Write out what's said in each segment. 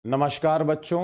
नमस्कार बच्चों,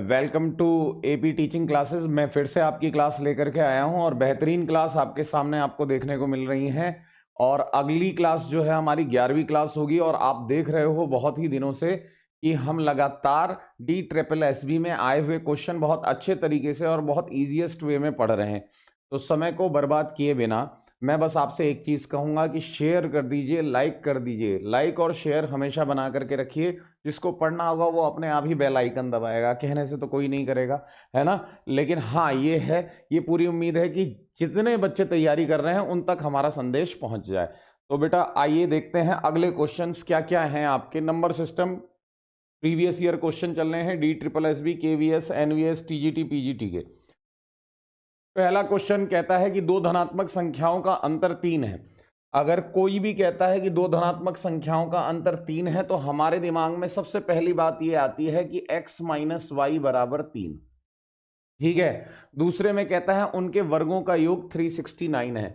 welcome to AP teaching classes. मैं फिर से आपकी क्लास लेकर के आया हूं और बेहतरीन क्लास आपके सामने आपको देखने को मिल रही हैं। और अगली क्लास जो है हमारी 11वीं क्लास होगी। और आप देख रहे हो बहुत ही दिनों से कि हम लगातार DSSB में आए हुए क्वेश्चन बहुत अच्छे तरीके से और बहुत ईजीएस्ट वे में पढ़ रहे हैं। तो समय को बर्बाद किए बिना मैं बस आपसे एक चीज़ कहूँगा कि शेयर कर दीजिए, लाइक कर दीजिए। लाइक और शेयर हमेशा बना करके रखिए। जिसको पढ़ना होगा वो अपने आप ही बेल आइकन दबाएगा, कहने से तो कोई नहीं करेगा, है ना। लेकिन हाँ, ये पूरी उम्मीद है कि जितने बच्चे तैयारी कर रहे हैं उन तक हमारा संदेश पहुंच जाए। तो बेटा आइए देखते हैं अगले क्वेश्चंस क्या क्या हैं आपके। Number system previous year question चल रहे हैं DSSB, KVS, NVS, TGT, PGT के। पहला क्वेश्चन कहता है कि दो धनात्मक संख्याओं का अंतर 3 है। अगर कोई भी कहता है कि दो धनात्मक संख्याओं का अंतर 3 है तो हमारे दिमाग में सबसे पहली बात यह आती है कि x माइनस वाई बराबर 3। ठीक है। दूसरे में कहता है उनके वर्गों का योग 369 है।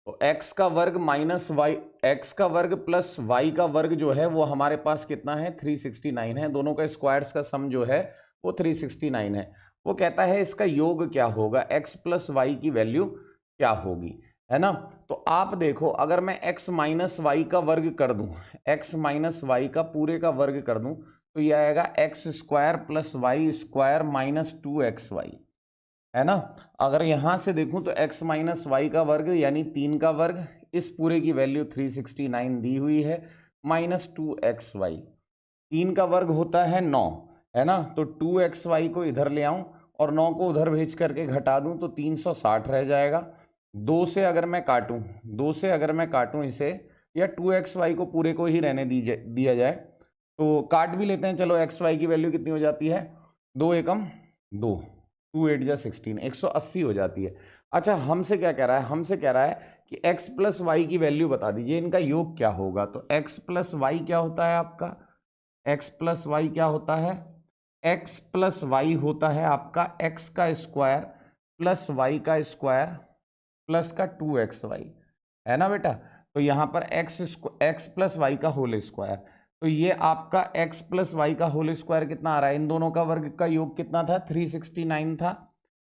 तो x का वर्ग माइनस वाई, x का वर्ग प्लस y का वर्ग जो है वो हमारे पास कितना है, 369 है। दोनों का स्क्वायर्स का सम जो है वो 369 है। वो कहता है इसका योग क्या होगा, x प्लस वाई की वैल्यू क्या होगी, है ना। तो आप देखो, अगर मैं x माइनस वाई का वर्ग कर दूं, x माइनस वाई का पूरे का वर्ग कर दूं तो यह आएगा X square plus Y square minus 2xy, है ना। अगर यहां से देखूं तो x माइनस वाई का वर्ग यानी 3 का वर्ग, इस पूरे की वैल्यू 369 दी हुई है, माइनस 2xy। 3 का वर्ग होता है 9, है ना। तो 2xy को इधर ले आऊं और 9 को उधर भेज करके घटा दूं तो 360 रह जाएगा। 2 से अगर मैं काटूं इसे, या 2xy को पूरे को ही रहने दिया जाए तो काट भी लेते हैं। चलो xy की वैल्यू कितनी हो जाती है, 2 एकम 2, 2 8 जा 16, 180 हो जाती है। अच्छा, हमसे क्या कह रहा है, हमसे कह रहा है कि x प्लस वाई की वैल्यू बता दीजिए, इनका योग क्या होगा। तो x प्लस वाई क्या होता है आपका, x प्लस वाई क्या होता है, x प्लस वाई होता है आपका x का स्क्वायर प्लस वाई का स्क्वायर प्लस का 2xy, है ना बेटा। तो यहाँ पर x प्लस वाई का होल स्क्वायर, तो ये आपका x प्लस वाई का होल स्क्वायर कितना आ रहा है, इन दोनों का वर्ग का योग कितना था, 369 था।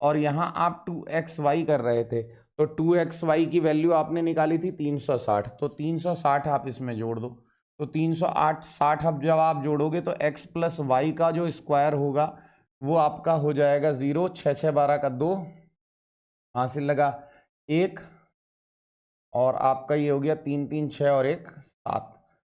और यहाँ आप 2xy कर रहे थे तो 2xy की वैल्यू आपने निकाली थी 360, तो 360 आप इसमें जोड़ दो। तो 308 60 अब जब आप जोड़ोगे तो x प्लस वाई का जो स्क्वायर होगा वो आपका हो जाएगा 0, 6 6 12 का 2, हासिल लगा 1, और आपका ये हो गया 3 3 6 और 1 7,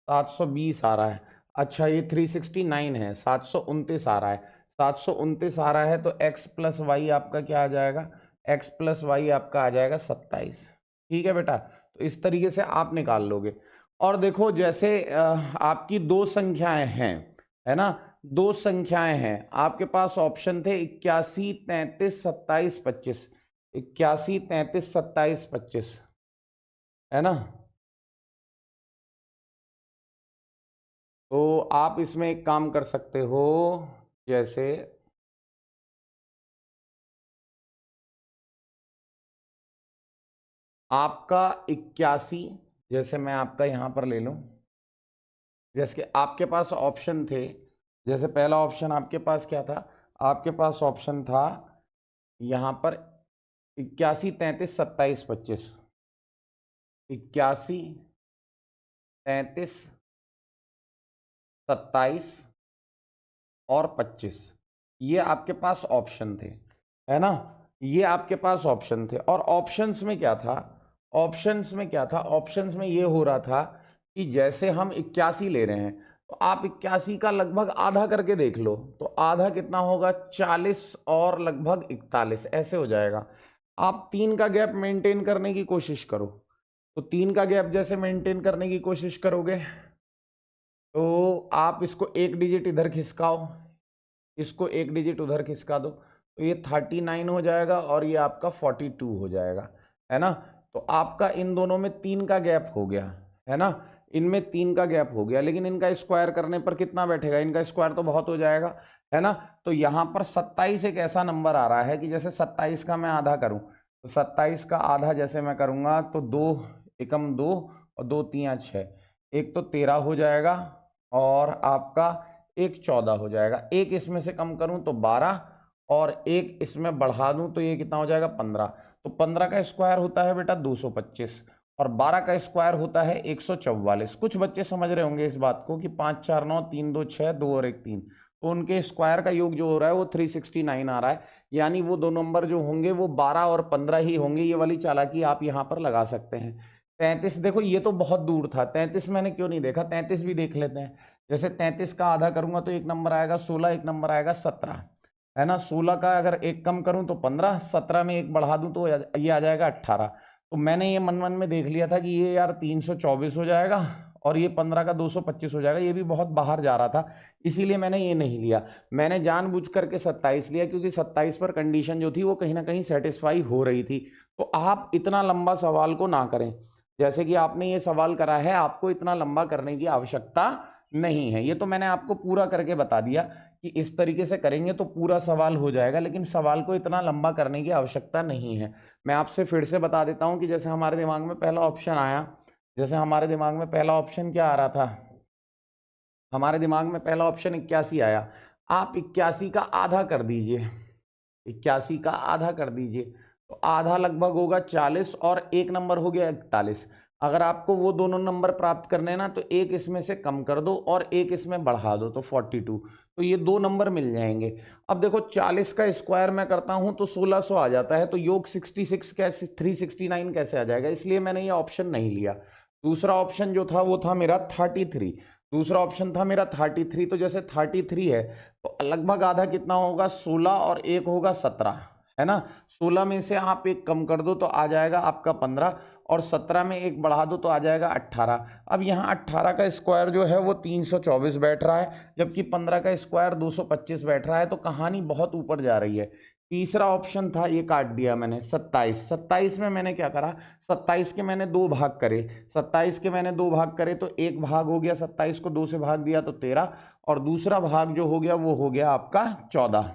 720 आ रहा है। अच्छा, ये 369 है, 729 आ रहा है। 729 आ रहा है तो x प्लस वाई आपका क्या आ जाएगा, x प्लस वाई आपका आ जाएगा 27। ठीक है बेटा, तो इस तरीके से आप निकाल लोगे। और देखो, जैसे आपकी दो संख्याएं हैं, है ना, दो संख्याएं हैं आपके पास, ऑप्शन थे 81 33 27 25, 81 33 27 25, है ना। तो आप इसमें एक काम कर सकते हो, जैसे आपका 81, जैसे मैं आपका यहां पर ले लूं, जैसे कि आपके पास ऑप्शन थे, जैसे पहला ऑप्शन आपके पास क्या था, आपके पास ऑप्शन था यहां पर 81 33 27 25, 81 33 27 और 25, ये आपके पास ऑप्शन थे, है ना। ये आपके पास ऑप्शन थे। और ऑप्शंस में क्या था, ऑप्शंस में क्या था, ऑप्शंस में ये हो रहा था कि जैसे हम 81 ले रहे हैं तो आप 81 का लगभग आधा करके देख लो, तो आधा कितना होगा, 40 और लगभग 41, ऐसे हो जाएगा। आप 3 का गैप मेंटेन करने की कोशिश करो, तो 3 का गैप जैसे मेंटेन करने की कोशिश करोगे तो आप इसको एक डिजिट इधर खिसकाओ, इसको एक डिजिट उधर खिसका दो, तो ये 39 हो जाएगा और ये आपका 42 हो जाएगा, है ना। तो आपका इन दोनों में 3 का गैप हो गया, है ना, इनमें 3 का गैप हो गया। लेकिन इनका स्क्वायर करने पर कितना बैठेगा, इनका स्क्वायर तो बहुत हो जाएगा, है ना। तो यहाँ पर 27 एक ऐसा नंबर आ रहा है कि जैसे 27 का मैं आधा करूँ, तो 27 का आधा जैसे मैं करूँगा तो 2 एकम 2 और 2 3 6, एक तो 13 हो जाएगा और आपका एक 14 हो जाएगा। एक इसमें से कम करूं तो 12 और एक इसमें बढ़ा दूं तो ये कितना हो जाएगा 15। तो 15 का स्क्वायर होता है बेटा 225 और 12 का स्क्वायर होता है 144। कुछ बच्चे समझ रहे होंगे इस बात को कि 5 4 9 3 2 6 2 और 1 3, तो उनके स्क्वायर का योग जो हो रहा है वो 369 आ रहा है, यानी वो दो नंबर जो होंगे वो 12 और 15 ही होंगे। ये वाली चालाकी आप यहाँ पर लगा सकते हैं। 33 देखो ये तो बहुत दूर था, 33 मैंने क्यों नहीं देखा, 33 भी देख लेते हैं। जैसे 33 का आधा करूंगा तो एक नंबर आएगा 16, एक नंबर आएगा 17, है ना। 16 का अगर एक कम करूं तो 15, 17 में एक बढ़ा दूं तो ये आ जाएगा 18। तो मैंने ये मन मन में देख लिया था कि ये यार 324 हो जाएगा और ये 15 का 225 हो जाएगा, ये भी बहुत बाहर जा रहा था, इसीलिए मैंने ये नहीं लिया। मैंने जानबूझ करके 27 लिया क्योंकि 27 पर कंडीशन जो थी वो कहीं ना कहीं सेटिस्फाई हो रही थी। तो आप इतना लंबा सवाल को ना करें, जैसे कि आपने ये सवाल करा है, आपको इतना लंबा करने की आवश्यकता नहीं है। ये तो मैंने आपको पूरा करके बता दिया कि इस तरीके से करेंगे तो पूरा सवाल हो जाएगा, लेकिन सवाल को इतना लंबा करने की आवश्यकता नहीं है। मैं आपसे फिर से बता देता हूं कि जैसे हमारे दिमाग में पहला ऑप्शन आया, जैसे हमारे दिमाग में पहला ऑप्शन क्या आ रहा था, हमारे दिमाग में पहला ऑप्शन 81 आया। आप 81 का आधा कर दीजिए, 81 का आधा कर दीजिए तो आधा लगभग होगा 40 और एक नंबर हो गया 41। अगर आपको वो दोनों नंबर प्राप्त करने ना तो एक इसमें से कम कर दो और एक इसमें बढ़ा दो तो 42, तो ये दो नंबर मिल जाएंगे। अब देखो 40 का स्क्वायर मैं करता हूं तो 1600 आ जाता है, तो योग 66 कैसे 369 कैसे आ जाएगा, इसलिए मैंने ये ऑप्शन नहीं लिया। दूसरा ऑप्शन जो था वो था मेरा 33, दूसरा ऑप्शन था मेरा 33। तो जैसे 33 है तो लगभग आधा कितना होगा 16 और एक होगा 17, है ना। 16 में से आप एक कम कर दो तो आ जाएगा आपका 15 और 17 में एक बढ़ा दो तो आ जाएगा 18। अब यहाँ 18 का स्क्वायर जो है वो 324 बैठ रहा है, जबकि 15 का स्क्वायर 225 बैठ रहा है, तो कहानी बहुत ऊपर जा रही है। तीसरा ऑप्शन था ये काट दिया मैंने 27। 27 में मैंने क्या करा, 27 के मैंने दो भाग करे, 27 के मैंने दो भाग करे तो एक भाग हो गया, 27 को 2 से भाग दिया तो 13 और दूसरा भाग जो हो गया वो हो गया आपका 14,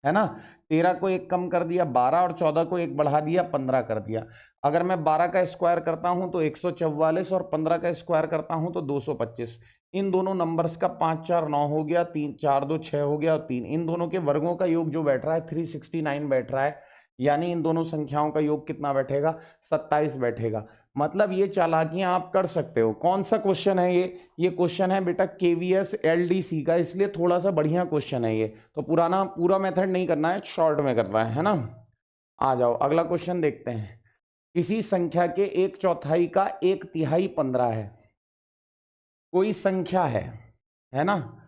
है ना। 13 को एक कम कर दिया 12 और 14 को एक बढ़ा दिया 15 कर दिया। अगर मैं 12 का स्क्वायर करता हूं तो 144 और 15 का स्क्वायर करता हूं तो 225। इन दोनों नंबर्स का 5 4 9 हो गया, 3 4 2 6 हो गया और 3, इन दोनों के वर्गों का योग जो बैठ रहा है 369 बैठ रहा है, यानी इन दोनों संख्याओं का योग कितना बैठेगा 27 बैठेगा। मतलब ये चालाकियां आप कर सकते हो। कौन सा क्वेश्चन है ये क्वेश्चन है बेटा केवीएस एलडीसी का, इसलिए थोड़ा सा बढ़िया क्वेश्चन है ये, तो पूरा मेथड नहीं करना है, शॉर्ट में करना है ना। आ जाओ अगला क्वेश्चन देखते हैं। किसी संख्या के 1/4 का 1/3 15 है। कोई संख्या है ना,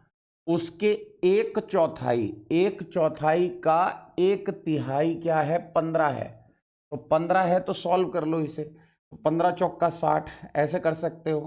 उसके 1/4 का 1/3 क्या है 15 है, तो 15 है तो सॉल्व कर लो इसे। तो 15 चौका 60 ऐसे कर सकते हो,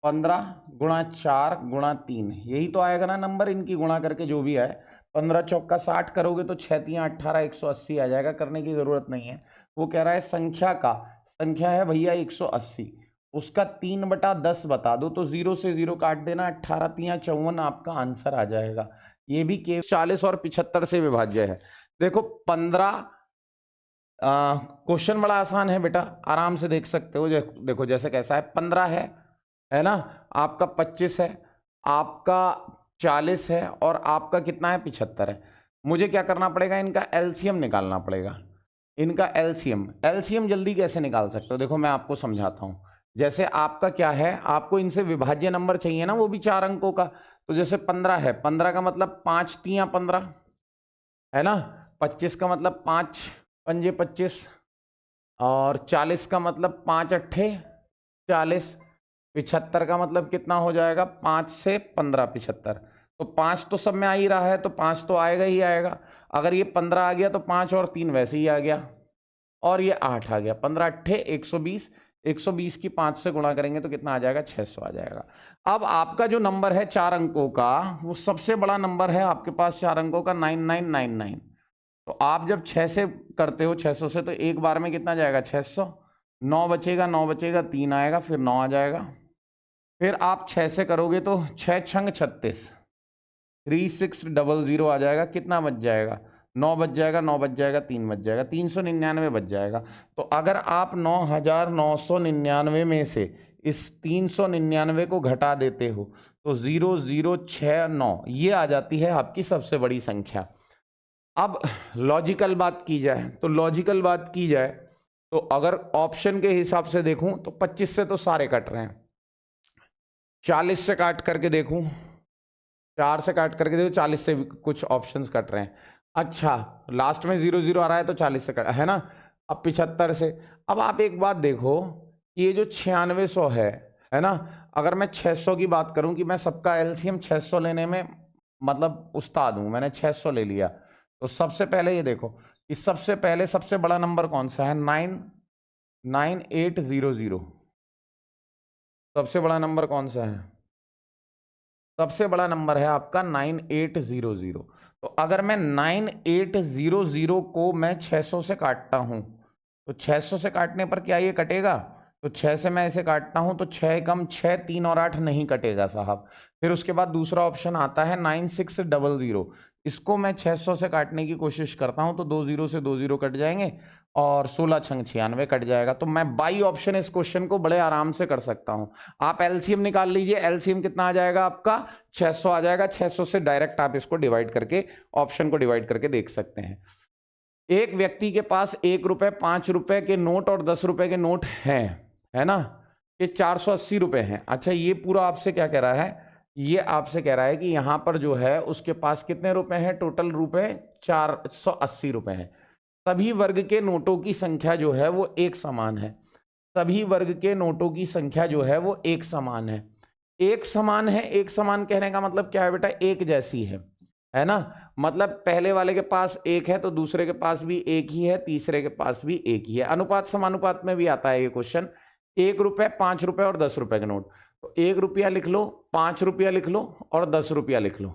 15 गुणा 4 गुणा 3 यही तो आएगा ना नंबर, इनकी गुणा करके जो भी आए। 15 चौका 60 करोगे तो 6 3 18 180 आ जाएगा, करने की जरूरत नहीं है। वो कह रहा है संख्या है भैया 180, उसका 3/10 बता दो, तो 0 से 0 काट देना, 18 3 54 आपका आंसर आ जाएगा। ये भी केवल 40 और 75 से विभाज्य है। देखो 15 क्वेश्चन बड़ा आसान है बेटा, आराम से देख सकते हो। देखो जैसे कैसा है, 15 है ना, आपका 25 है, आपका 40 है और आपका कितना है 75 है। मुझे क्या करना पड़ेगा, इनका एलसीएम निकालना पड़ेगा। इनका एलसीएम जल्दी कैसे निकाल सकते हो, देखो मैं आपको समझाता हूं। जैसे आपका क्या है, आपको इनसे विभाज्य नंबर चाहिए ना, वो भी 4 अंकों का। तो जैसे 15 है, 15 का मतलब 5 3 15 है ना, 25 का मतलब 5 5 25 और 40 का मतलब 5 8 40, 75 का मतलब कितना हो जाएगा 5 से 15 75। तो 5 तो सब में आ ही रहा है, तो 5 तो आएगा ही आएगा। अगर ये 15 आ गया तो 5 और 3 वैसे ही आ गया और ये 8 आ गया, 15 8 120, 120 की 5 से गुणा करेंगे तो कितना आ जाएगा 600 आ जाएगा। अब आपका जो नंबर है 4 अंकों का, वो सबसे बड़ा नंबर है आपके पास 4 अंकों का 9999। तो आप जब 6 से करते हो 600 से, तो एक बार में कितना जाएगा 600, 9 बचेगा 9 बचेगा 3 आएगा, फिर 9 आ जाएगा। फिर आप 6 से करोगे तो 6 छंग 36, 3600 आ जाएगा। कितना बच जाएगा 9 बच जाएगा, 9 बच जाएगा, 3 बच जाएगा, 399 बच जाएगा। तो अगर आप 9999 में से इस 399 को घटा देते हो तो 0069 ये आ जाती है आपकी सबसे बड़ी संख्या। अब लॉजिकल बात की जाए तो लॉजिकल बात की जाए तो अगर ऑप्शन के हिसाब से देखूं तो 25 से तो सारे कट रहे हैं, 40 से काट करके देखूं, 4 से काट करके देखो, 40 से कुछ ऑप्शंस कट रहे हैं। अच्छा लास्ट में 00 आ रहा है तो 40 से कट है ना। अब 75 से, अब आप एक बात देखो, ये जो 9600 है ना, अगर मैं 600 की बात करूं कि मैं सबका एलसीएम 600 लेने में मतलब उस्ताद हूं, मैंने 600 ले लिया, तो सबसे पहले ये देखो कि सबसे पहले सबसे बड़ा नंबर कौन सा है, 9800। सबसे बड़ा नंबर कौन सा है, सबसे बड़ा नंबर है आपका 9800। तो अगर मैं 9800 को मैं 600 से काटता हूं तो 600 से काटने पर क्या ये कटेगा, तो 6 से मैं इसे काटता हूं तो 6 कम 6, 3 और 8 नहीं कटेगा साहब। फिर उसके बाद दूसरा ऑप्शन आता है 9600, इसको मैं 600 से काटने की कोशिश करता हूं तो 20 से 20 कट जाएंगे और 16 छंग 96 कट जाएगा। तो मैं बाई ऑप्शन इस क्वेश्चन को बड़े आराम से कर सकता हूं। आप एलसीएम निकाल लीजिए, एलसीएम कितना आ जाएगा आपका, 600 आ जाएगा। 600 से डायरेक्ट आप इसको डिवाइड करके, ऑप्शन को डिवाइड करके देख सकते हैं। एक व्यक्ति के पास 1 रुपए, 5 रुपए के नोट और 10 रुपए के नोट हैं, है ना, ये 480 रुपए हैं। अच्छा ये पूरा आपसे क्या कह रहा है, ये आपसे कह रहा है कि यहां पर जो है उसके पास कितने रुपए हैं, टोटल रुपए 480 रुपए हैं। सभी वर्ग के नोटों की संख्या जो है वो एक समान है, सभी वर्ग के नोटों की संख्या जो है वो एक समान है। एक समान है, एक समान कहने का मतलब क्या है बेटा, एक जैसी है ना। मतलब पहले वाले के पास 1 है तो दूसरे के पास भी 1 ही है, तीसरे के पास भी 1 ही है। अनुपात समानुपात में भी आता है ये क्वेश्चन। 1 रुपए, 5 रुपए और 10 रुपए के नोट, तो 1 रुपया लिख लो, 5 रुपया लिख लो और 10 रुपया लिख लो,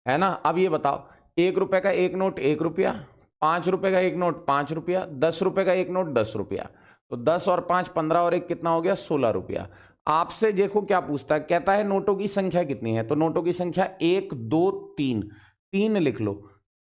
है ना। अब ये बताओ, 1 रुपए का एक नोट 1 रुपया, 5 रुपए का एक नोट 5 रुपया, 10 रुपए का एक नोट 10 रुपया, तो 10 और 5 15 और 1 कितना हो गया, 16 रुपया। आपसे देखो क्या पूछता है, कहता है नोटों की संख्या कितनी है, तो नोटों की संख्या 1 2 3, 3 लिख लो।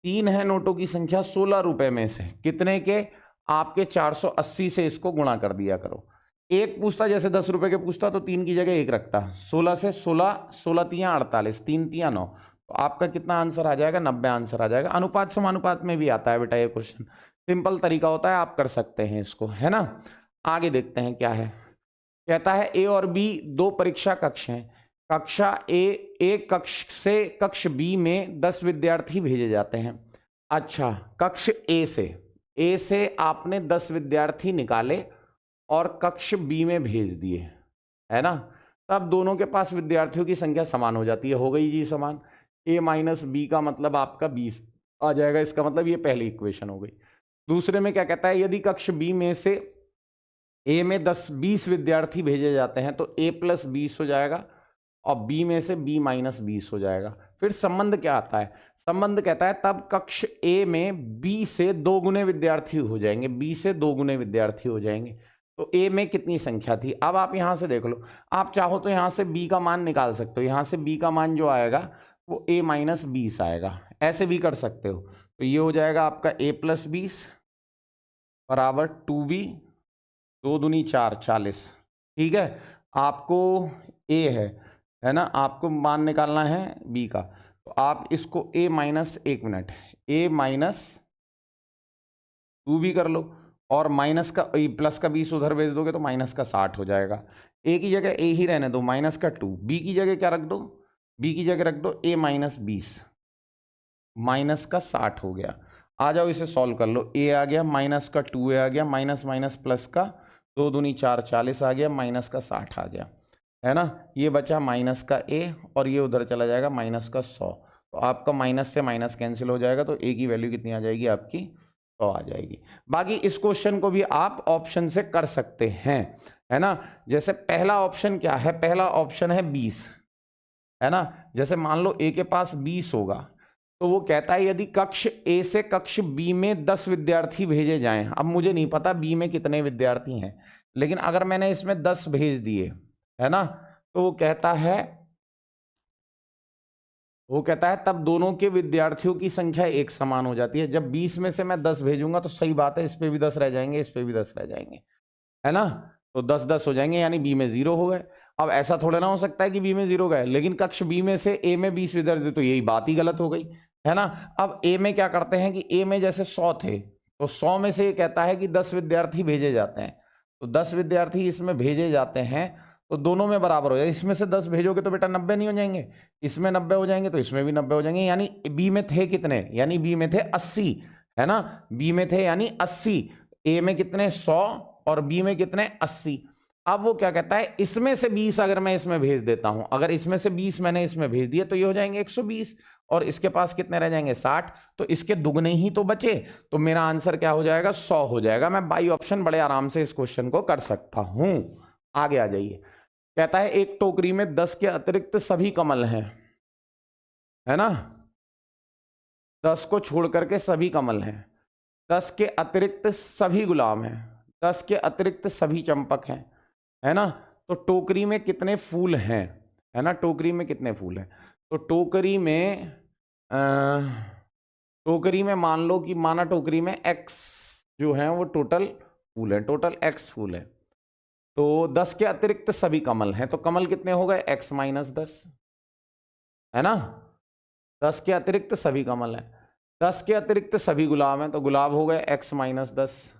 3 है नोटों की संख्या 16 रुपए में से कितने के, आपके 480 से इसको गुणा कर दिया करो। एक पूछता जैसे 10 रुपए के पूछता तो 3 की जगह 1 रखता, 16 से 16, 16 तियां 48, 3 तियां 9, तो आपका कितना आंसर आ जाएगा, 90 आंसर आ जाएगा। अनुपात समानुपात में भी आता है बेटा ये क्वेश्चन, सिंपल तरीका होता है, आप कर सकते हैं इसको, है ना। आगे देखते हैं क्या है। कहता है ए और बी दो परीक्षा कक्ष हैं, कक्षा एक कक्ष से कक्ष बी में 10 विद्यार्थी भेजे जाते हैं। अच्छा कक्ष ए से आपने 10 विद्यार्थी निकाले और कक्ष बी में भेज दिए, है ना। तब दोनों के पास विद्यार्थियों की संख्या समान हो जाती है, हो गई जी समान। a माइनस बी का मतलब आपका 20 आ जाएगा, इसका मतलब ये पहली इक्वेशन हो गई। दूसरे में क्या कहता है, यदि कक्ष बी में से a में 20 विद्यार्थी भेजे जाते हैं तो a प्लस 20 हो जाएगा और b में से b माइनस 20 हो जाएगा। फिर संबंध क्या आता है, संबंध कहता है तब कक्ष a में b से 2 गुने विद्यार्थी हो जाएंगे, b से 2 गुने विद्यार्थी हो जाएंगे। तो a में कितनी संख्या थी, अब आप यहां से देख लो, आप चाहो तो यहां से b का मान निकाल सकते हो, यहां से b का मान जो आएगा वो a माइनस 20 आएगा, ऐसे भी कर सकते हो। तो ये हो जाएगा आपका a प्लस 20 बराबर 2b, 2 दूनी 4 40, ठीक है। आपको a है ना, आपको मान निकालना है b का, तो आप इसको a minus, 1 minute, a minus 2b कर लो और माइनस का प्लस का 20 उधर भेज दोगे तो माइनस का 60 हो जाएगा। a की जगह a ही रहने दो, माइनस का 2, b की जगह क्या रख दो, b की जगह रख दो a माइनस 20, माइनस का 60 हो गया। आ जाओ इसे सॉल्व कर लो, a आ गया, माइनस का 2a आ गया, माइनस माइनस प्लस का 2 दूनी 4 40 आ गया, माइनस का 60 आ गया, है ना। ये बचा माइनस का a और ये उधर चला जाएगा माइनस का 100, तो आपका माइनस से माइनस कैंसिल हो जाएगा, तो a की वैल्यू कितनी आ जाएगी आपकी, 100 आ जाएगी। बाकी इस क्वेश्चन को भी आप ऑप्शन से कर सकते हैं, है ना। जैसे पहला ऑप्शन क्या है, पहला ऑप्शन है 20, है ना। जैसे मान लो a के पास 20 होगा तो वो कहता है यदि कक्ष a से कक्ष b में 10 विद्यार्थी भेजे जाएं। अब मुझे नहीं पता b में कितने विद्यार्थी हैं, लेकिन अगर मैंने इसमें 10 भेज दिए, है ना, तो वो कहता है तब दोनों के विद्यार्थियों की संख्या एक समान हो जाती है। जब 20 में से मैं 10 भेजूंगा तो सही बात है, इस पे भी 10 रह जाएंगे, इस पे भी 10 रह जाएंगे, है ना। तो 10 10 हो जाएंगे, यानी बी में 0 हो गए। अब ऐसा थोड़ा ना हो सकता है कि बी में 0 गए, लेकिन कक्ष बी में से ए में 20 विद्यार्थी, तो यही बात ही गलत हो गई, है ना। अब ए में क्या करते हैं कि ए में जैसे 100 थे, तो 100 में से ये कहता है कि 10 विद्यार्थी भेजे जाते हैं, तो 10 विद्यार्थी इसमें भेजे जाते हैं, तो दोनों में बराबर हो जाए। इसमें से 10 भेजोगे तो बेटा 90 नहीं हो जाएंगे, इसमें 90 हो जाएंगे तो इसमें भी 90 हो जाएंगे, यानी बी में थे कितने, यानी बी में थे 80, है ना, बी में थे यानी 80, ए में कितने 100 और बी में कितने 80। अब वो क्या कहता है, इसमें से 20 अगर मैं इसमें भेज देता हूं, अगर इसमें से 20 मैंने इसमें भेज दिया तो ये हो जाएंगे 120, और इसके पास कितने रह जाएंगे 60, तो इसके दुगने ही तो बचे, तो मेरा आंसर क्या हो जाएगा 100 हो जाएगा। मैं बाई ऑप्शन बड़े आराम से इस क्वेश्चन को कर सकता हूं। आगे आ जाइए, कहता है एक टोकरी में 10 के अतिरिक्त सभी कमल हैं, है ना, 10 को छोड़ करके सभी कमल हैं, 10 के अतिरिक्त सभी गुलाब हैं, 10 के अतिरिक्त सभी चंपक हैं, है ना, तो टोकरी में कितने फूल हैं, है ना, टोकरी में कितने फूल हैं, तो टोकरी में मान लो कि माना टोकरी में x जो है वो टोटल फूल है, टोटल x फूल है, तो 10 के अतिरिक्त सभी कमल हैं, तो कमल कितने हो गए x माइनस 10, है ना, 10 के अतिरिक्त सभी कमल हैं, 10 के अतिरिक्त सभी गुलाब हैं, तो गुलाब हो गए x माइनस 10,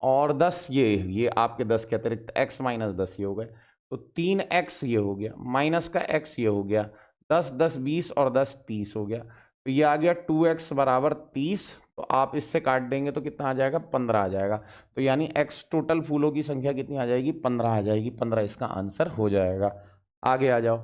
और 10 ये आपके 10 के अतिरिक्त x माइनस 10 ये हो गए, तो 3x ये हो गया, माइनस का x ये हो गया, 10 10 20 और 10 30 हो गया, तो ये आ गया 2x बराबर 30, तो आप इससे काट देंगे तो कितना आ जाएगा 15 आ जाएगा, तो यानी x टोटल फूलों की संख्या कितनी आ जाएगी 15 आ जाएगी, 15 इसका आंसर हो जाएगा। आगे आ जाओ,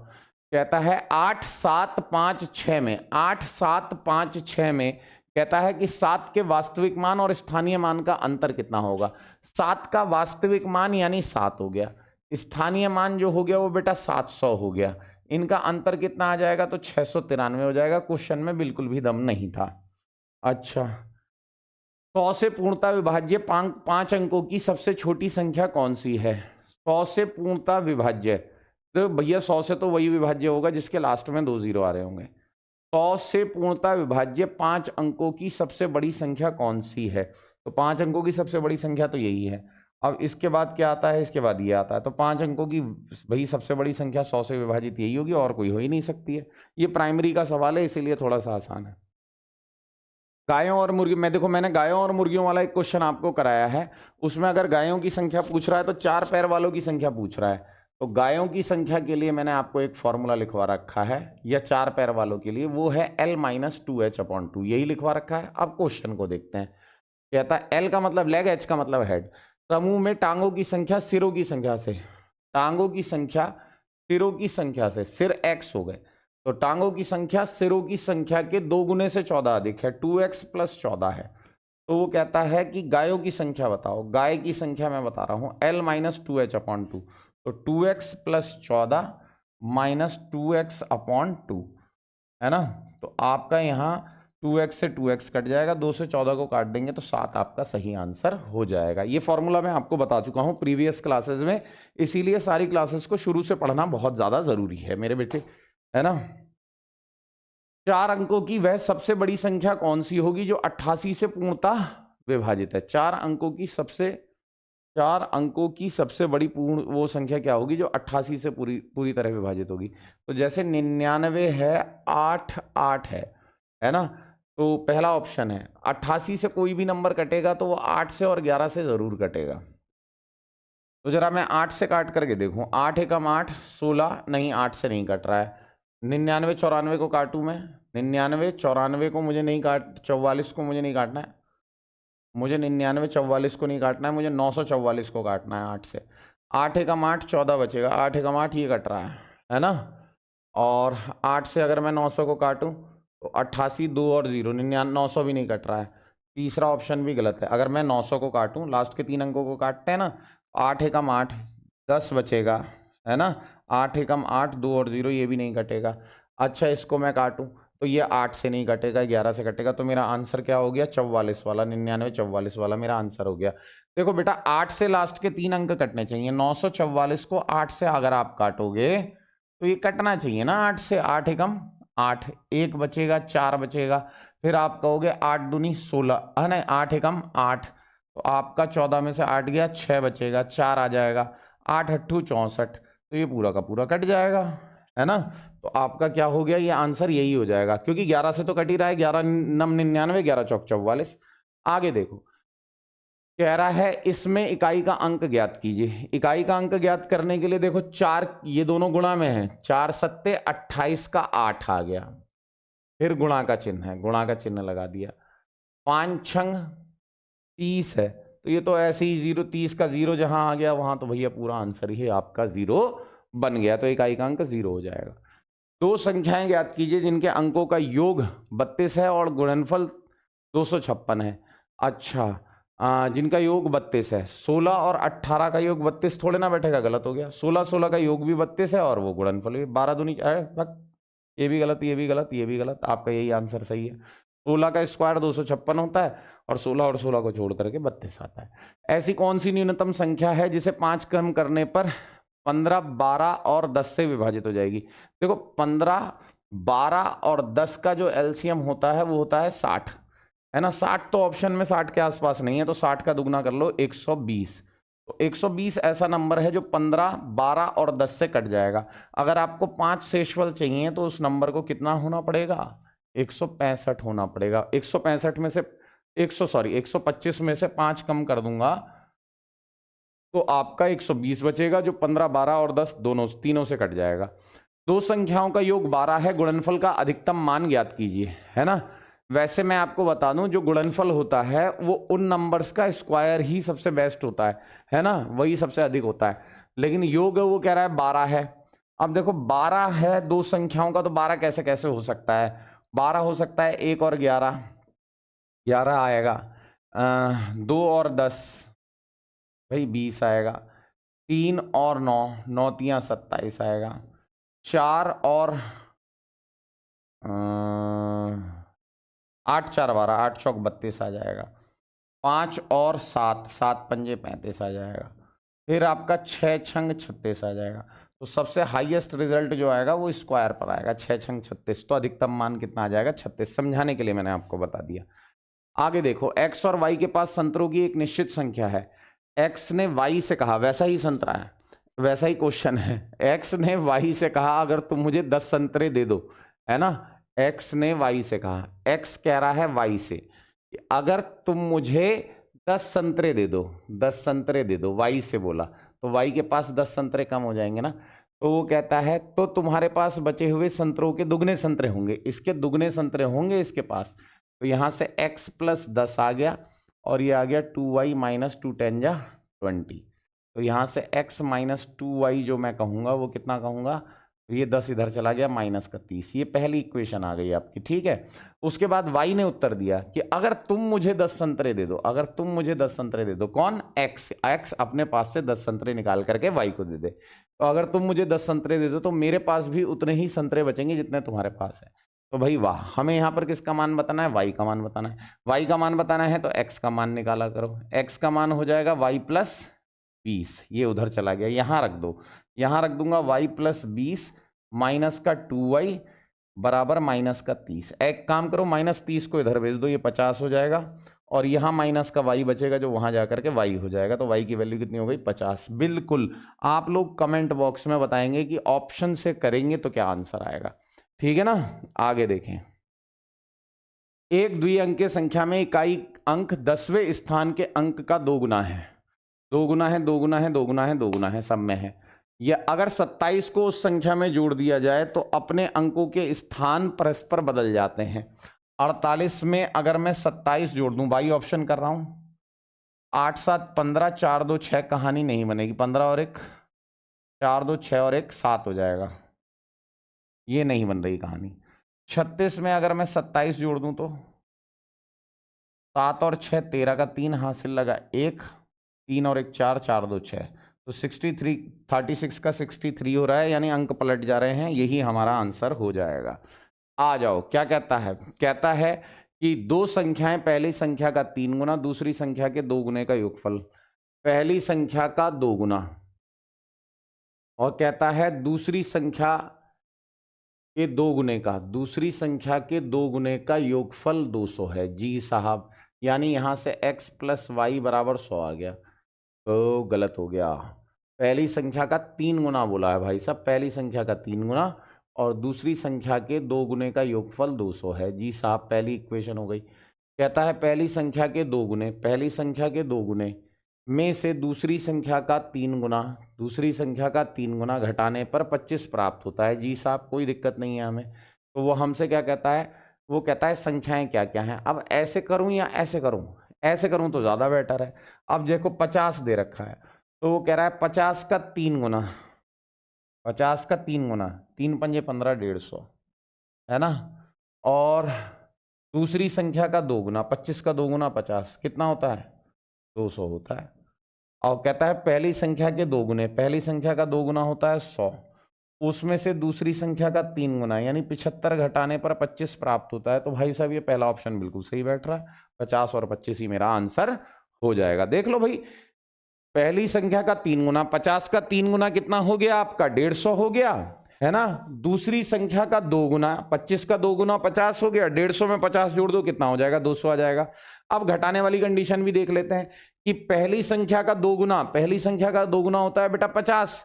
कहता है 8 7 5 6 में, 8 7 5 6 में कहता है कि 7 के वास्तविक मान और स्थानीय मान का अंतर कितना होगा। 7 का वास्तविक मान यानी 7 हो गया, स्थानीय मान जो हो गया वो बेटा 700 हो गया, इनका अंतर कितना आ जाएगा तो 693 हो जाएगा। क्वेश्चन में बिल्कुल भी दम नहीं था। अच्छा, 100 से पूर्णता विभाज्य 5 अंकों की सबसे छोटी संख्या कौन सी है। 100 से पूर्णता विभाज्य, तो भैया 100 से तो वही विभाज्य होगा जिसके लास्ट में 2 0 आ रहे होंगे। 100 से पूर्णता विभाज्य 5 अंकों की सबसे बड़ी संख्या कौन सी है, तो 5 अंकों की सबसे बड़ी संख्या तो यही है। अब इसके बाद क्या आता है, इसके बाद ये आता है, तो 5 अंकों की भाई सबसे बड़ी संख्या 100 से विभाजित यही होगी, और कोई हो ही नहीं सकती है। ये प्राइमरी का सवाल है इसीलिए थोड़ा सा आसान है। गायों और मुर्गी, मैंने गायों और मुर्गियों वाला एक क्वेश्चन आपको कराया है, उसमें अगर गायों की संख्या पूछ रहा है तो 4 पैर वालों की संख्या पूछ रहा है, तो गायों की संख्या के लिए मैंने आपको एक फॉर्मूला लिखवा रखा है, या 4 पैर वालों के लिए वो है L माइनस 2H/2, यही लिखवा रखा है। अब क्वेश्चन को देखते हैं, कहता है L का मतलब लेग, H का मतलब हेड, समूह में टांगों की संख्या सिरों की संख्या से, टांगों की संख्या सिरों की संख्या से, सिर x हो गए, तो टांगों की संख्या सिरों की संख्या के 2 गुने से 14 अधिक है, 2x + 14 है, तो वो कहता है कि गायों की संख्या बताओ। गाय की संख्या मैं बता रहा हूँ L माइनस 2H/2, तो 2x + 14 माइनस 2x/2 है ना, तो आपका यहाँ 2x से 2x कट जाएगा, 2 से 14 को काट देंगे तो 7 आपका सही आंसर हो जाएगा। ये फॉर्मूला मैं आपको बता चुका हूँ प्रीवियस क्लासेस में, इसीलिए सारी क्लासेस को शुरू से पढ़ना बहुत ज़्यादा ज़रूरी है मेरे बेटे, है ना। 4 अंकों की वह सबसे बड़ी संख्या कौन सी होगी जो 88 से पूर्णतः विभाजित है। 4 अंकों की सबसे बड़ी पूर्ण वो संख्या क्या होगी जो 88 से पूरी तरह विभाजित होगी। तो जैसे 99 है, 8 8 है ना, तो पहला ऑप्शन है। 88 से कोई भी नंबर कटेगा तो वो 8 से और 11 से जरूर कटेगा। तो जरा मैं 8 से काट करके देखूं, 8 एकम 8 16, नहीं 8 से नहीं कट रहा है। 99 94 को काटूं मैं, 99 94 को मुझे नहीं 44 को मुझे नहीं काटना है, मुझे 99 44 को नहीं काटना है, मुझे 944 को काटना है 8 से। 8 एकम 8 14 बचेगा, 8 एकम 8 ये कट रहा है ना, और 8 से अगर मैं 900 को काटूं तो 88 2 और 0 99 900 भी नहीं कट रहा है। तीसरा ऑप्शन भी गलत है। अगर मैं 900 को काटूं, लास्ट के 3 अंकों को काटते हैं ना, 8 एकम 8 10 बचेगा, है ना, 8 एकम 8 2 और 0 ये भी नहीं कटेगा। अच्छा, इसको मैं काटूं तो ये 8 से नहीं कटेगा, 11 से कटेगा, तो मेरा आंसर क्या हो गया 44 वाला, 99 44 वाला मेरा आंसर हो गया। देखो बेटा 8 से लास्ट के 3 अंक कटने चाहिए, 944 को 8 से अगर आप काटोगे तो ये कटना चाहिए ना 8 से। 8 एकम 8 1 बचेगा, 4 बचेगा, फिर आप कहोगे 8 दूनी 16 है ना, 8 एकम 8, तो आपका 14 में से 8 गया, 6 बचेगा, 4 आ जाएगा, 8 8 64, तो ये पूरा का पूरा कट जाएगा, है ना। तो आपका क्या हो गया, ये आंसर यही हो जाएगा, क्योंकि 11 से तो कट ही रहा है, 11 नम 99, 11 चौक 44। आगे देखो, कह रहा है इसमें इकाई का अंक ज्ञात कीजिए। इकाई का अंक ज्ञात करने के लिए देखो, 4 ये दोनों गुणा में है, 4 सत्ते 28 का 8 आ गया, फिर गुणा का चिन्ह है, गुणा का चिन्ह लगा दिया। 5 छंग 30 है, तो ये तो ऐसे ही 0, 30 का 0 जहां आ गया वहां तो भैया पूरा आंसर ही आपका 0 बन गया, तो इकाई का अंक 0 हो जाएगा। दो संख्याएं ज्ञात कीजिए जिनके अंकों का योग 32 है और गुणनफल 256 है। अच्छा, जिनका योग 32 है, 16 और 18 का योग 32 थोड़े ना बैठेगा, गलत हो गया। 16 का योग भी 32 है और वो गुणनफल भी 12 दूनी, ये भी गलत, ये भी गलत, ये भी गलत, आपका यही आंसर सही है। 16 का स्क्वायर 256 होता है और 16 को छोड़ करके 32 आता है। ऐसी कौन सी न्यूनतम संख्या है जिसे 5 कम करने पर 15, 12 और 10 से विभाजित हो जाएगी? देखो 15, 12 और 10 का जो एलसीएम होता है वो होता है 60, है ना। 60 तो ऑप्शन में 60 के आसपास नहीं है, तो 60 का दुगना कर लो 120। तो 120 ऐसा नंबर है जो 15, 12 और 10 से कट जाएगा। अगर आपको 5 शेषफल चाहिए तो उस नंबर को कितना होना पड़ेगा? 165 होना पड़ेगा। 165 में से 125 में से 5 कम कर दूंगा तो आपका 120 बचेगा, जो 15, 12 और 10 दोनों तीनों से कट जाएगा। दो संख्याओं का योग 12 है, गुणनफल का अधिकतम मान ज्ञात कीजिए, है ना। वैसे मैं आपको बता दूं, जो गुणनफल होता है वो उन नंबर्स का स्क्वायर ही सबसे बेस्ट होता है ना, वही सबसे अधिक होता है। लेकिन योग वो कह रहा है 12 है। अब देखो 12 है दो संख्याओं का, तो 12 कैसे कैसे हो सकता है? 12 हो सकता है 1 और 11, 11 आएगा। 2 और 10 भाई 20 आएगा। 3 और 9, 9 तियां 27 आएगा। 4 और 8 4 12, 8 चौक 32 आ जाएगा। 5 और 7, 7 पंजे 35 आ जाएगा। फिर आपका 6 छंग 36 आ जाएगा। तो सबसे हाईएस्ट रिजल्ट जो आएगा वो स्क्वायर पर आएगा, 6 छंग 36। तो अधिकतम मान कितना आ जाएगा? 36। समझाने के लिए मैंने आपको बता दिया। आगे देखो, x और y के पास संतरों की एक निश्चित संख्या है। x ने y से कहा, वैसा ही संतरा है, वैसा ही क्वेश्चन है। x ने y से कहा अगर तुम मुझे 10 संतरे दे दो, है ना। x ने y से कहा, x कह रहा है y से कि अगर तुम मुझे 10 संतरे दे दो, 10 संतरे दे दो, y से बोला, तो y के पास 10 संतरे कम हो जाएंगे ना। तो वो कहता है तो तुम्हारे पास बचे हुए संतरों के दुगने संतरे होंगे, इसके दुगने संतरे होंगे इसके पास। तो यहां से x + 10 आ गया और ये आ गया 2y - 2 10 जा 20। तो यहां से x - 2y जो मैं कहूंगा वो कितना कहूंगा? ये 10 इधर चला गया, -30। ये पहली इक्वेशन आ गई आपकी, ठीक है। उसके बाद y ने उत्तर दिया कि अगर तुम मुझे 10 संतरे दे दो, अगर तुम मुझे 10 संतरे दे दो। कौन? x अपने पास से 10 संतरे निकाल करके y को दे दे। तो अगर तुम मुझे 10 संतरे दे दो तो मेरे पास भी उतने ही संतरे बचेंगे जितने तुम्हारे पास है। तो भाई वाह, हमें यहाँ पर किसका मान बताना है? y का मान बताना है। y का मान बताना है तो x का मान निकाला करो। x का मान हो जाएगा y + 20, ये उधर चला गया, यहाँ रख दो, यहाँ रख दूंगा y + 20 माइनस का 2y बराबर -30। एक काम करो, -30 को इधर भेज दो, ये 50 हो जाएगा और यहाँ माइनस का y बचेगा जो वहां जाकर के y हो जाएगा। तो y की वैल्यू कितनी हो गई? 50। बिल्कुल, आप लोग कमेंट बॉक्स में बताएंगे कि ऑप्शन से करेंगे तो क्या आंसर आएगा, ठीक है ना। आगे देखें, एक द्विअंकीय संख्या में इकाई अंक 10वें स्थान के अंक का 2 गुना है। 2 गुना है, 2 गुना है, 2 गुना है, 2 गुना है, सब में है। या अगर 27 को उस संख्या में जोड़ दिया जाए तो अपने अंकों के स्थान परस्पर बदल जाते हैं। 48 में अगर मैं 27 जोड़ दूं, बाई ऑप्शन कर रहा हूं, 8 7 15, 4 2 6, कहानी नहीं बनेगी। 15 और 1 4 2 6 और 1 7 हो जाएगा, ये नहीं बन रही कहानी। 36 में अगर मैं 27 जोड़ दूं तो 7 और 6 13 का 3 हासिल लगा 1, 3 और 1 4, 4 2 6, तो 36 का 63 हो रहा है, यानी अंक पलट जा रहे हैं, यही हमारा आंसर हो जाएगा। आ जाओ, क्या कहता है? कहता है कि दो संख्याएं पहली संख्या का 3 गुना, दूसरी संख्या के 2 गुने का योगफल। पहली संख्या का 2 गुना और कहता है दूसरी संख्या के 2 गुने का, दूसरी संख्या के 2 गुने का योगफल 200 है। जी साहब, यानी यहां से x + y = 100 आ गया, तो गलत हो गया। पहली संख्या का 3 गुना बोला है भाई साहब, पहली संख्या का 3 गुना और दूसरी संख्या के 2 गुने का योगफल 200 है। जी साहब, पहली इक्वेशन हो गई। कहता है पहली संख्या के 2 गुने, पहली संख्या के 2 गुने में से दूसरी संख्या का 3 गुना, दूसरी संख्या का 3 गुना घटाने पर 25 प्राप्त होता है। जी साहब, कोई दिक्कत नहीं है हमें। तो वो हमसे क्या कहता है, वो कहता है संख्याएं क्या क्या हैं। अब ऐसे करूं या ऐसे करूं? ऐसे करूं तो ज़्यादा बेटर है। अब देखो 50 दे रखा है, तो वो कह रहा है 50 का 3 गुना, 50 का 3 गुना, 3 पंजे 15, 150 है ना। और दूसरी संख्या का 2 गुना, 25 का 2 गुना 50, कितना होता है? 200 होता है। और कहता है पहली संख्या के 2 गुने, पहली संख्या का 2 गुना होता है 100, उसमें से दूसरी संख्या का 3 गुना यानी 75 घटाने पर 25 प्राप्त होता है। तो भाई साहब ये पहला ऑप्शन बिल्कुल सही बैठ रहा है, 50 और 25 ही मेरा आंसर हो जाएगा। देख लो भाई, पहली संख्या का 3 गुना, 50 का 3 गुना कितना हो गया आपका? 150 हो गया, है ना। दूसरी संख्या का 2 गुना, 25 का 2 गुना 50 हो गया, 150 में 50 जोड़ दो, कितना हो जाएगा? 200 आ जाएगा। अब घटाने वाली कंडीशन भी देख लेते हैं कि पहली संख्या का 2 गुना, पहली संख्या का 2 गुना होता है बेटा 50,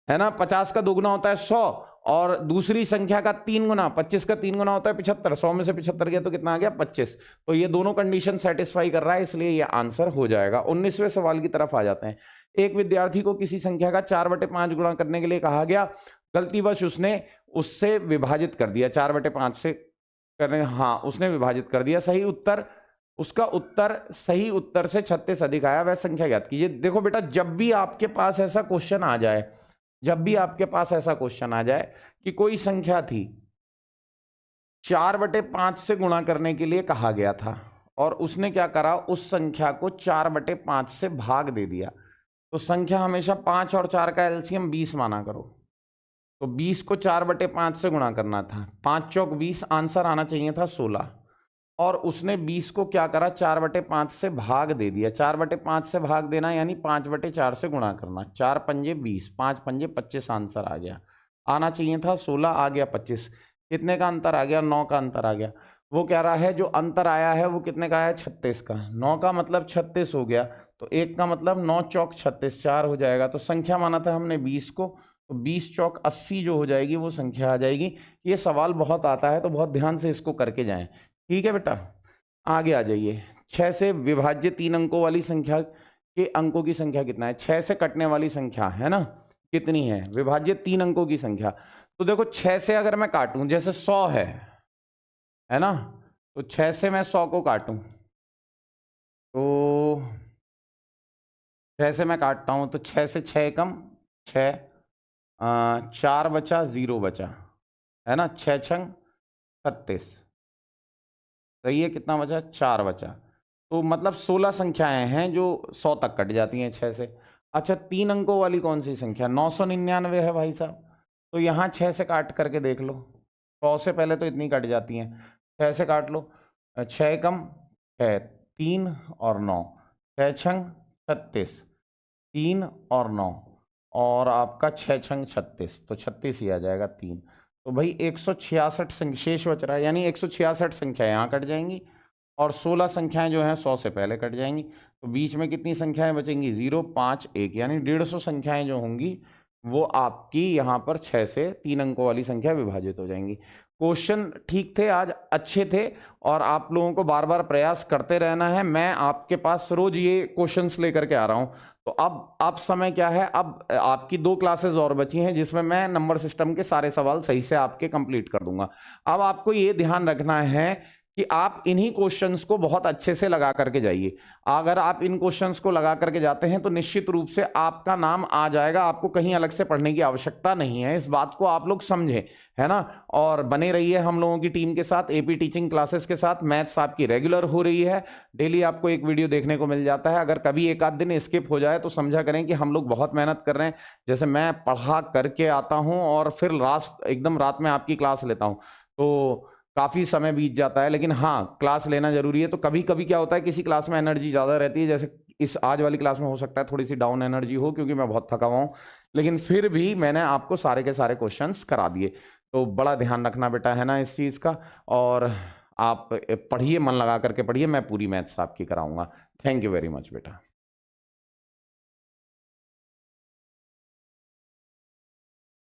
है ना। 50 का 2 गुना होता है 100 और दूसरी संख्या का 3 गुना, 25 का 3 गुना होता है 75, 100 में से 75 गया तो कितना आ गया? 25। तो ये दोनों कंडीशन सेटिस्फाई कर रहा है, इसलिए ये आंसर हो जाएगा। 19वें सवाल की तरफ आ जाते हैं। एक विद्यार्थी को किसी संख्या का 4/5 गुणा करने के लिए कहा गया, गलतीवश उसने उससे विभाजित कर दिया, 4/5 से करने, हाँ उसने विभाजित कर दिया। सही उत्तर, उसका उत्तर सही उत्तर से 36 अधिक आया, वह संख्या ज्ञात कीजिए। देखो बेटा, जब भी आपके पास ऐसा क्वेश्चन आ जाए, जब भी आपके पास ऐसा क्वेश्चन आ जाए कि कोई संख्या थी 4/5 से गुणा करने के लिए कहा गया था और उसने क्या करा, उस संख्या को 4/5 से भाग दे दिया, तो संख्या हमेशा 5 और 4 का एलसीएम 20 माना करो। तो 20 को 4/5 से गुणा करना था, 5 चौक 20, आंसर आना चाहिए था 16, और उसने 20 को क्या करा, 4/5 से भाग दे दिया। 4/5 से भाग देना यानी 5/4 से गुणा करना, 4 पंजे 20, 5 पंजे 25, आंसर आ गया। आना चाहिए था 16, आ गया 25। कितने का अंतर आ गया? 9 का अंतर आ गया। वो कह रहा है जो अंतर आया है वो कितने का आया? 36 का। 9 का मतलब 36 हो गया, तो 1 का मतलब 9 चौक 36, 4 हो जाएगा। तो संख्या माना था हमने 20 को, तो 20 चौक 80 जो हो जाएगी वो संख्या आ जाएगी। ये सवाल बहुत आता है तो बहुत ध्यान से इसको करके जाएं, ठीक है बेटा। आगे आ जाइए। 6 से विभाज्य 3 अंकों वाली संख्या के अंकों की संख्या कितना है? 6 से कटने वाली संख्या है ना, कितनी है? विभाज्य 3 अंकों की संख्या। तो देखो 6 से अगर मैं काटूं, जैसे 100 है ना, तो 6 से मैं 100 को काटूं, तो 6 से मैं काटता हूं तो 6 से 6 कम 6, 4 बचा, 0 बचा, है ना। 6 छंग 36, सही है। कितना बचा? 4 बचा। तो मतलब 16 संख्याएं हैं जो 100 तक कट जाती हैं 6 से। अच्छा, 3 अंकों वाली कौन सी संख्या? 999 है भाई साहब। तो यहाँ 6 से काट करके देख लो, 100 से पहले तो इतनी कट जाती हैं। 6 से काट लो, 6 कम 6, 3 और 9, 6 छंग 36, 3 और 9, और आपका 6 छंग 36, तो 36 ही आ जाएगा 3। तो भाई 166 शेष बच रहा है, यानी 166 संख्या यहाँ कट जाएंगी और 16 संख्याएं जो हैं 100 से पहले कट जाएंगी। तो बीच में कितनी संख्याएं बचेंगी? 0, 5, 1, यानी 150 संख्याएं जो होंगी वो आपकी यहाँ पर 6 से 3 अंकों वाली संख्या विभाजित हो जाएंगी। क्वेश्चन ठीक थे, आज अच्छे थे, और आप लोगों को बार बार प्रयास करते रहना है। मैं आपके पास रोज ये क्वेश्चंस लेकर के आ रहा हूँ। तो अब समय क्या है, अब आपकी 2 क्लासेस और बची हैं जिसमें मैं नंबर सिस्टम के सारे सवाल सही से आपके कंप्लीट कर दूंगा। अब आपको ये ध्यान रखना है कि आप इन्हीं क्वेश्चंस को बहुत अच्छे से लगा करके जाइए। अगर आप इन क्वेश्चंस को लगा करके जाते हैं तो निश्चित रूप से आपका नाम आ जाएगा, आपको कहीं अलग से पढ़ने की आवश्यकता नहीं है। इस बात को आप लोग समझें, है ना। और बने रहिए हम लोगों की टीम के साथ, एपी टीचिंग क्लासेस के साथ। मैथ्स आपकी रेगुलर हो रही है, डेली आपको एक वीडियो देखने को मिल जाता है। अगर कभी एक आध दिन स्किप हो जाए तो समझा करें कि हम लोग बहुत मेहनत कर रहे हैं। जैसे मैं पढ़ा करके आता हूँ और फिर एकदम रात में आपकी क्लास लेता हूँ, तो काफ़ी समय बीत जाता है। लेकिन हाँ, क्लास लेना जरूरी है। तो कभी कभी क्या होता है, किसी क्लास में एनर्जी ज़्यादा रहती है, जैसे इस आज वाली क्लास में हो सकता है थोड़ी सी डाउन एनर्जी हो क्योंकि मैं बहुत थका हुआ हूँ, लेकिन फिर भी मैंने आपको सारे के सारे क्वेश्चंस करा दिए। तो बड़ा ध्यान रखना बेटा, है ना, इस चीज़ का। और आप पढ़िए, मन लगा करके पढ़िए, मैं पूरी मैथ्स आपकी कराऊंगा। थैंक यू वेरी मच बेटा।